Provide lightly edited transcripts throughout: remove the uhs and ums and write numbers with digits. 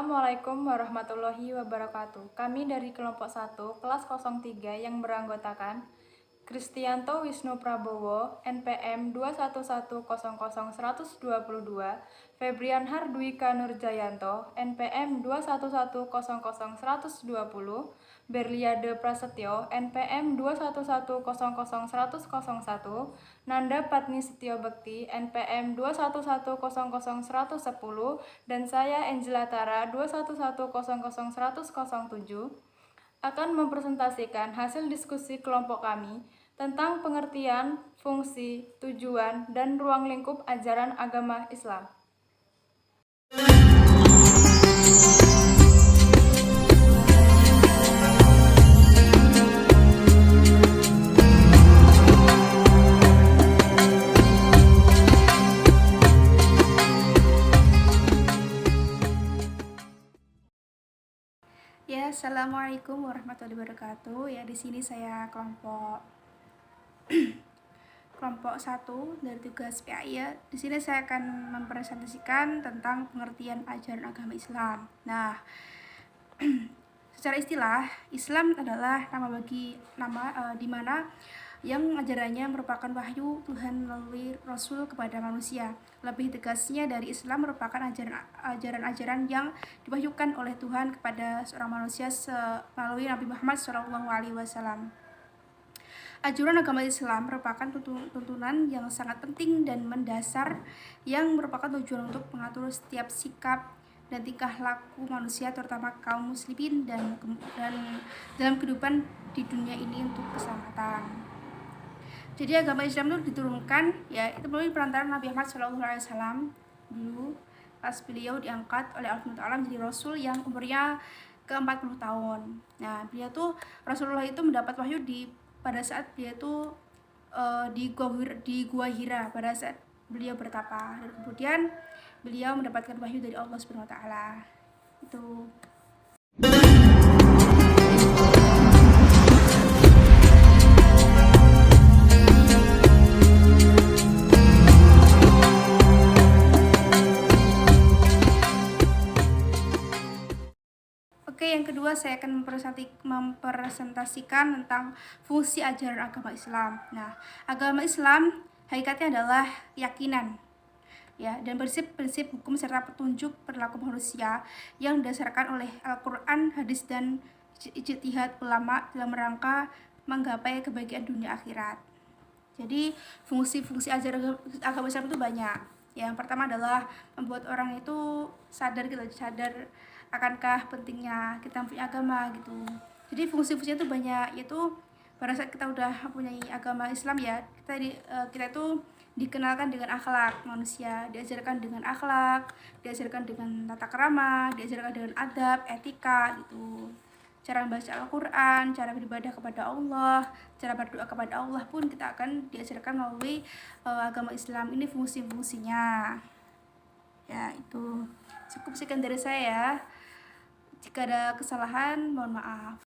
Assalamualaikum warahmatullahi wabarakatuh. Kami dari kelompok 1, kelas 03 yang beranggotakan Kristianto Wisnu Prabowo, NPM 21100122, Febrian Hardwika Nurjayanto, NPM 21100120, Berliade Prasetyo, NPM 21100101, Nanda Patni Setio Bekti, NPM 21100110, dan saya Angela Tara 21100107 akan mempresentasikan hasil diskusi kelompok kami tentang pengertian, fungsi, tujuan, dan ruang lingkup ajaran agama Islam. Ya, assalamualaikum warahmatullahi wabarakatuh. Ya, di sini saya kelompok 1 dari tugas PAI ya. Di sini saya akan mempresentasikan tentang pengertian ajaran agama Islam. Nah, secara istilah, Islam adalah nama di mana yang ajarannya merupakan wahyu Tuhan melalui Rasul kepada manusia. Lebih tegasnya, dari Islam merupakan ajaran-ajaran yang diwahyukan oleh Tuhan kepada seorang manusia melalui Nabi Muhammad SAW. Ajaran agama Islam merupakan tuntunan yang sangat penting dan mendasar yang merupakan tujuan untuk mengatur setiap sikap dan tingkah laku manusia, terutama kaum muslimin dan dalam kehidupan di dunia ini untuk keselamatan. Jadi agama Islam itu diturunkan ya itu melalui perantara Nabi Muhammad SAW dulu pas beliau diangkat oleh Allah SWT menjadi Rasul yang umurnya ke-40 tahun. Nah, beliau tuh Rasulullah itu mendapat wahyu pada saat beliau tuh di Gua Hira pada saat beliau bertapa. Dan kemudian beliau mendapatkan wahyu dari Allah SWT. Itu. Oke, yang kedua saya akan mempresentasikan tentang fungsi ajaran agama Islam. Nah, agama Islam hakikatnya adalah keyakinan ya, dan prinsip-prinsip hukum serta petunjuk perilaku manusia yang didasarkan oleh Al-Quran, hadis, dan ijtihad ulama dalam rangka menggapai kebahagiaan dunia akhirat. Jadi fungsi-fungsi ajaran agama Islam itu banyak. Yang pertama adalah membuat orang itu sadar akankah pentingnya kita punya agama gitu. Jadi fungsi-fungsinya itu banyak, yaitu pada saat kita udah mempunyai agama Islam ya, kita itu dikenalkan dengan akhlak manusia, diajarkan dengan akhlak, diajarkan dengan tata krama, diajarkan dengan adab, etika gitu. Cara membaca Al-Quran, cara beribadah kepada Allah, cara berdoa kepada Allah pun kita akan diajarkan melalui agama Islam. Ini fungsi-fungsinya. Ya, itu cukup sekian dari saya ya. Jika ada kesalahan, mohon maaf.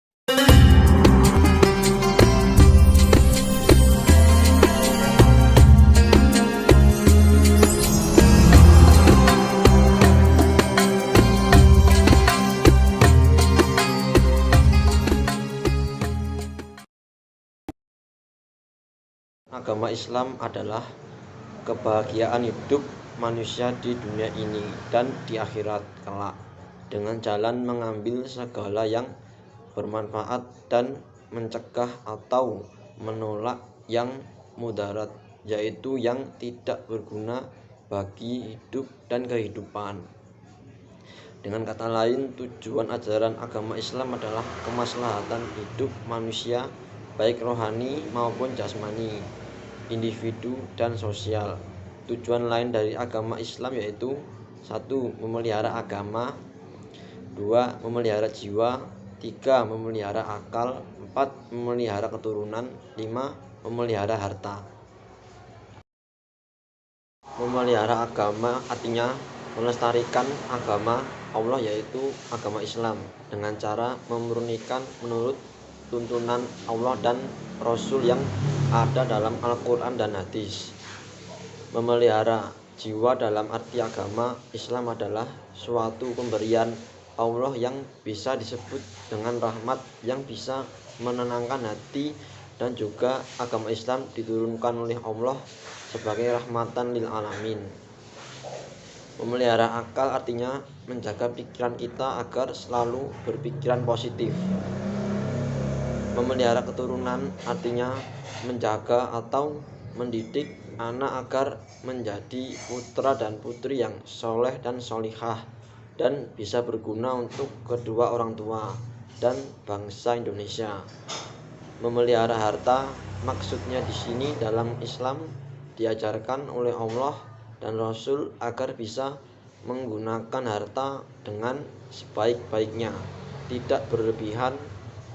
Agama Islam adalah kebahagiaan hidup manusia di dunia ini dan di akhirat kelak, dengan jalan mengambil segala yang bermanfaat dan mencegah atau menolak yang mudarat, yaitu yang tidak berguna bagi hidup dan kehidupan. Dengan kata lain, tujuan ajaran agama Islam adalah kemaslahatan hidup manusia, baik rohani maupun jasmani, individu dan sosial. Tujuan lain dari agama Islam yaitu 1. Memelihara agama, 2. Memelihara jiwa, 3. Memelihara akal, 4. Memelihara keturunan, 5. Memelihara harta. Memelihara agama artinya melestarikan agama Allah yaitu agama Islam dengan cara memurnikan menurut tuntunan Allah dan Rasul yang ada dalam Al-Quran dan hadis. Memelihara jiwa dalam arti agama Islam adalah suatu pemberian Allah yang bisa disebut dengan rahmat yang bisa menenangkan hati, dan juga agama Islam diturunkan oleh Allah sebagai rahmatan lil alamin. Memelihara akal artinya menjaga pikiran kita agar selalu berpikiran positif. Memelihara keturunan artinya menjaga atau mendidik anak agar menjadi putra dan putri yang soleh dan solihah dan bisa berguna untuk kedua orang tua dan bangsa Indonesia. Memelihara harta maksudnya di sini dalam Islam diajarkan oleh Allah dan Rasul agar bisa menggunakan harta dengan sebaik-baiknya, tidak berlebihan.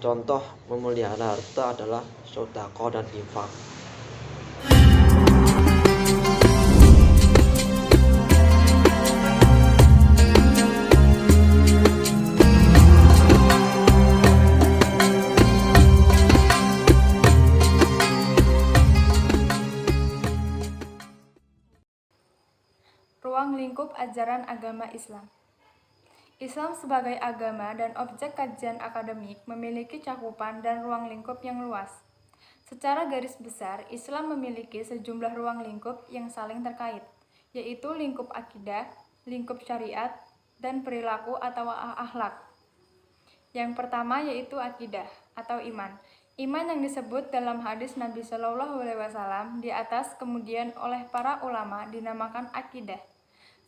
Contoh memelihara harta adalah sedekah dan infak. Ruang lingkup ajaran agama Islam. Islam sebagai agama dan objek kajian akademik memiliki cakupan dan ruang lingkup yang luas. Secara garis besar, Islam memiliki sejumlah ruang lingkup yang saling terkait, yaitu lingkup akidah, lingkup syariat, dan perilaku atau akhlak. Yang pertama yaitu akidah atau iman. Iman yang disebut dalam hadis Nabi Shallallahu Alaihi Wasallam di atas kemudian oleh para ulama dinamakan akidah.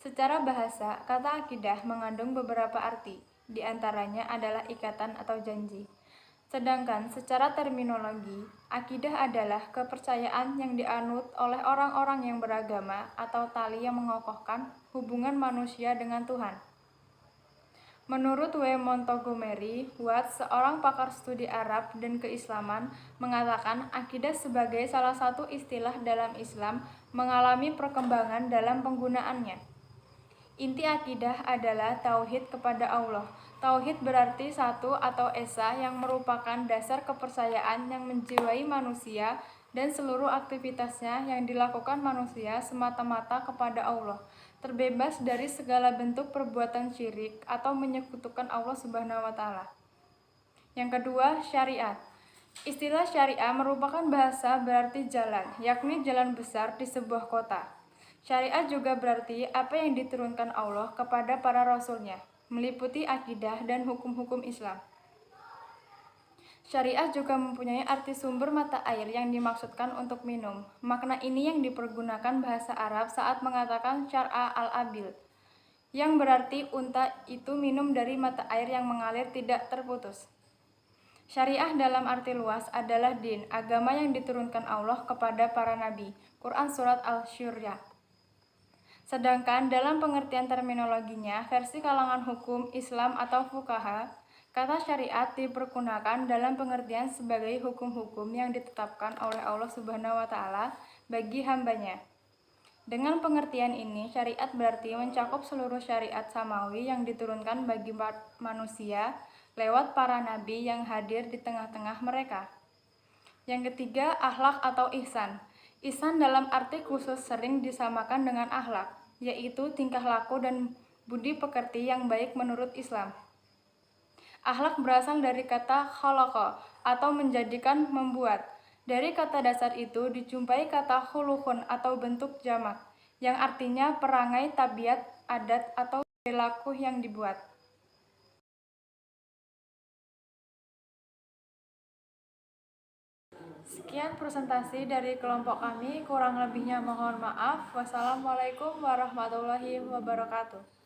Secara bahasa, kata akidah mengandung beberapa arti, di antaranya adalah ikatan atau janji. Sedangkan secara terminologi, akidah adalah kepercayaan yang dianut oleh orang-orang yang beragama atau tali yang mengokohkan hubungan manusia dengan Tuhan. Menurut W. Montgomery Watt, seorang pakar studi Arab dan keislaman, mengatakan akidah sebagai salah satu istilah dalam Islam mengalami perkembangan dalam penggunaannya. Inti akidah adalah tauhid kepada Allah. Tauhid berarti satu atau esa yang merupakan dasar kepercayaan yang menjiwai manusia dan seluruh aktivitasnya yang dilakukan manusia semata-mata kepada Allah, terbebas dari segala bentuk perbuatan syirik atau menyekutukan Allah Subhanahu wa taala. Yang kedua, syariat. Istilah syariah merupakan bahasa berarti jalan, yakni jalan besar di sebuah kota. Syariat juga berarti apa yang diturunkan Allah kepada para rasulnya, meliputi akidah dan hukum-hukum Islam. Syariat juga mempunyai arti sumber mata air yang dimaksudkan untuk minum. Makna ini yang dipergunakan bahasa Arab saat mengatakan syar'a al-abil, yang berarti unta itu minum dari mata air yang mengalir tidak terputus. Syariah dalam arti luas adalah din, agama yang diturunkan Allah kepada para nabi. Quran Surat Al-Syurah. Sedangkan dalam pengertian terminologinya, versi kalangan hukum Islam atau fuqaha, kata syariat dipergunakan dalam pengertian sebagai hukum-hukum yang ditetapkan oleh Allah Subhanahu wa taala bagi hambanya. Dengan pengertian ini, syariat berarti mencakup seluruh syariat samawi yang diturunkan bagi manusia lewat para nabi yang hadir di tengah-tengah mereka. Yang ketiga, akhlak atau ihsan. Ihsan dalam arti khusus sering disamakan dengan akhlak, yaitu tingkah laku dan budi pekerti yang baik menurut Islam. Akhlak berasal dari kata khalaqa atau menjadikan, membuat. Dari kata dasar itu dijumpai kata khuluqun atau bentuk jamak, yang artinya perangai, tabiat, adat, atau perilaku yang dibuat. Sekian presentasi dari kelompok kami, kurang lebihnya mohon maaf. Wassalamualaikum warahmatullahi wabarakatuh.